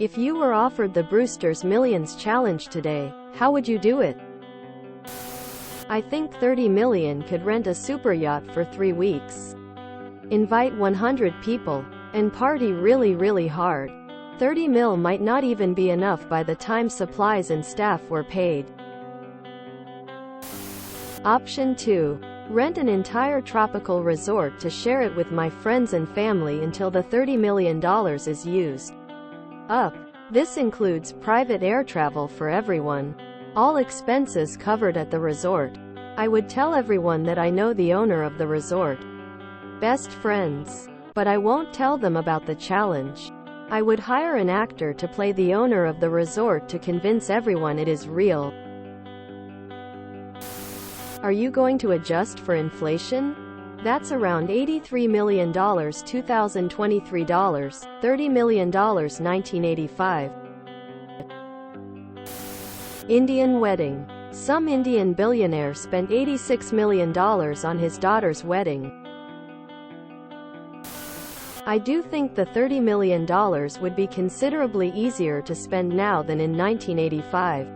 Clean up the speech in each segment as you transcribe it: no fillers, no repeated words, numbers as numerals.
If you were offered the Brewster's Millions Challenge today, how would you do it? I think 30 million could rent a super yacht for 3 weeks. Invite 100 people. And party really hard. 30 mil might not even be enough by the time supplies and staff were paid. Option 2. Rent an entire tropical resort to share it with my friends and family until the $30 million is used up. This includes private air travel for everyone. All expenses covered at the resort. I would tell everyone that I know the owner of the resort. Best friends. But I won't tell them about the challenge. I would hire an actor to play the owner of the resort to convince everyone it is real. Are you going to adjust for inflation? That's around $83 million 2023 dollars, $30 million 1985. Indian wedding. Some Indian billionaire spent $86 million on his daughter's wedding. I do think the $30 million would be considerably easier to spend now than in 1985.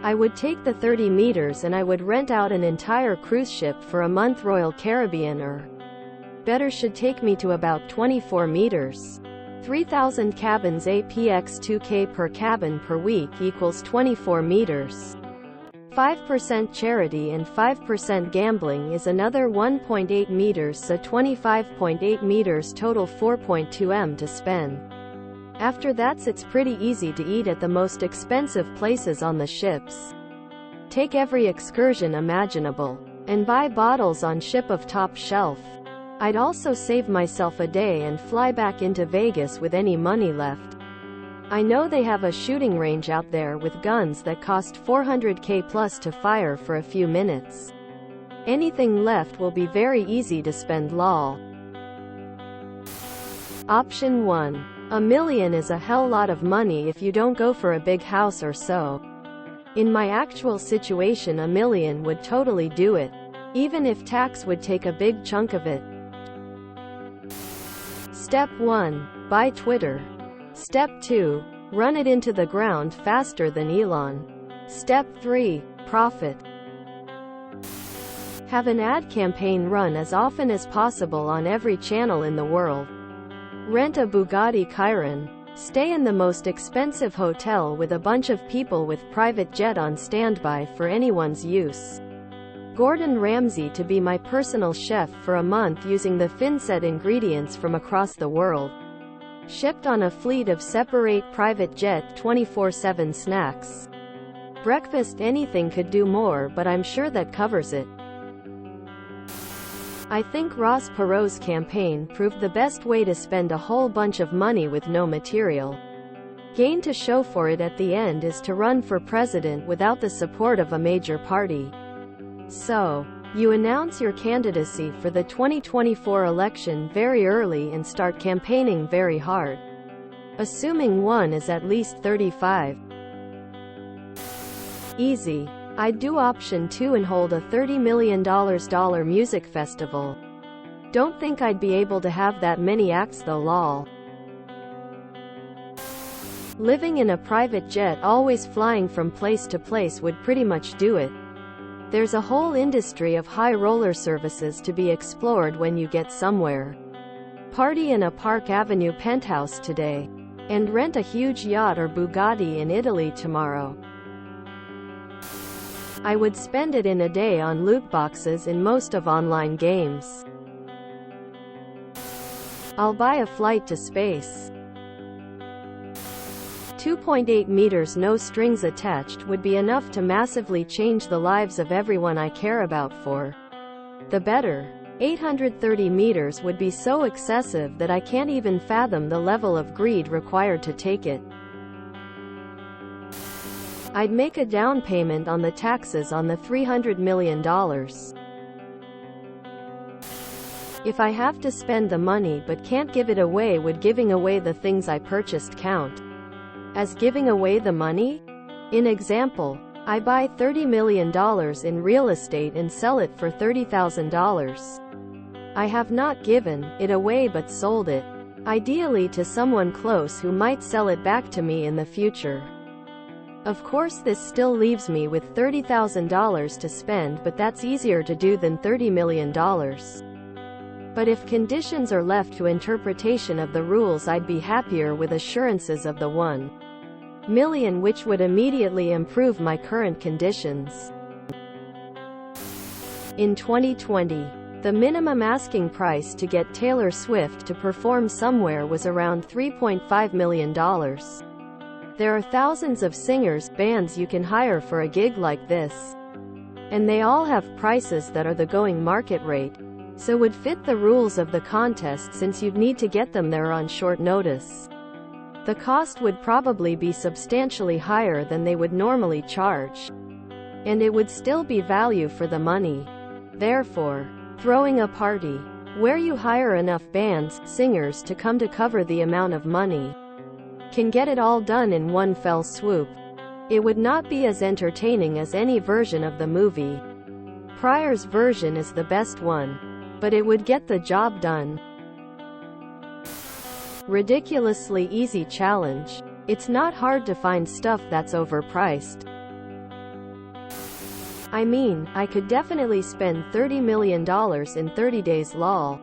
I would take the 30 meters and I would rent out an entire cruise ship for a month. Royal Caribbean or better should take me to about 24 meters. 3,000 cabins APX 2K per cabin per week equals 24 meters. 5% charity and 5% gambling is another 1.8 meters, so 25.8 meters total, 4.2 m to spend. After that it's pretty easy to eat at the most expensive places on the ships. Take every excursion imaginable. And buy bottles on ship of top shelf. I'd also save myself a day and fly back into Vegas with any money left. I know they have a shooting range out there with guns that cost $400K plus to fire for a few minutes. Anything left will be very easy to spend. Lol. Option 1. $1 million is a hell lot of money if you don't go for a big house or so. In my actual situation, $1 million would totally do it, even if tax would take a big chunk of it. Step 1. Buy Twitter. Step 2. Run it into the ground faster than Elon. Step 3. Profit. Have an ad campaign run as often as possible on every channel in the world. Rent a Bugatti Chiron. Stay in the most expensive hotel with a bunch of people with private jet on standby for anyone's use. Gordon Ramsay to be my personal chef for a month using the Finset ingredients from across the world. Shipped on a fleet of separate private jet 24/7 snacks. Breakfast. Anything could do more, but I'm sure that covers it. I think Ross Perot's campaign proved the best way to spend a whole bunch of money with no material gain to show for it at the end is to run for president without the support of a major party. So, you announce your candidacy for the 2024 election very early and start campaigning very hard. Assuming one is at least 35. Easy. I'd do option 2 and hold a $30 million music festival. Don't think I'd be able to have that many acts though. Lol. Living in a private jet, always flying from place to place, would pretty much do it. There's a whole industry of high roller services to be explored when you get somewhere. Party in a Park Avenue penthouse today. And rent a huge yacht or Bugatti in Italy tomorrow. I would spend it in a day on loot boxes in most of online games. I'll buy a flight to space. 2.8 meters no strings attached would be enough to massively change the lives of everyone I care about for the better. 830 meters would be so excessive that I can't even fathom the level of greed required to take it. I'd make a down payment on the taxes on the $300 million. If I have to spend the money but can't give it away, would giving away the things I purchased count as giving away the money? In example, I buy $30 million in real estate and sell it for $30,000. I have not given it away but sold it. Ideally to someone close who might sell it back to me in the future. Of course this still leaves me with $30,000 to spend, but that's easier to do than $30 million. But if conditions are left to interpretation of the rules, I'd be happier with assurances of the $1 million, which would immediately improve my current conditions. In 2020, the minimum asking price to get Taylor Swift to perform somewhere was around $3.5 million. There are thousands of singers, bands you can hire for a gig like this. And they all have prices that are the going market rate, so would fit the rules of the contest since you'd need to get them there on short notice. The cost would probably be substantially higher than they would normally charge. And it would still be value for the money. Therefore, throwing a party, where you hire enough bands, singers to come to cover the amount of money, can get it all done in one fell swoop. It would not be as entertaining as any version of the movie. Pryor's version is the best one, but it would get the job done. Ridiculously easy challenge. It's not hard to find stuff that's overpriced. I mean, I could definitely spend $30 million in 30 days lol.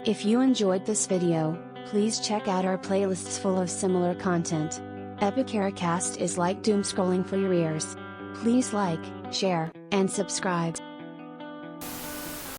If you enjoyed this video, please check out our playlists full of similar content. Epic Cast is like doom scrolling for your ears. Please like, share, and subscribe.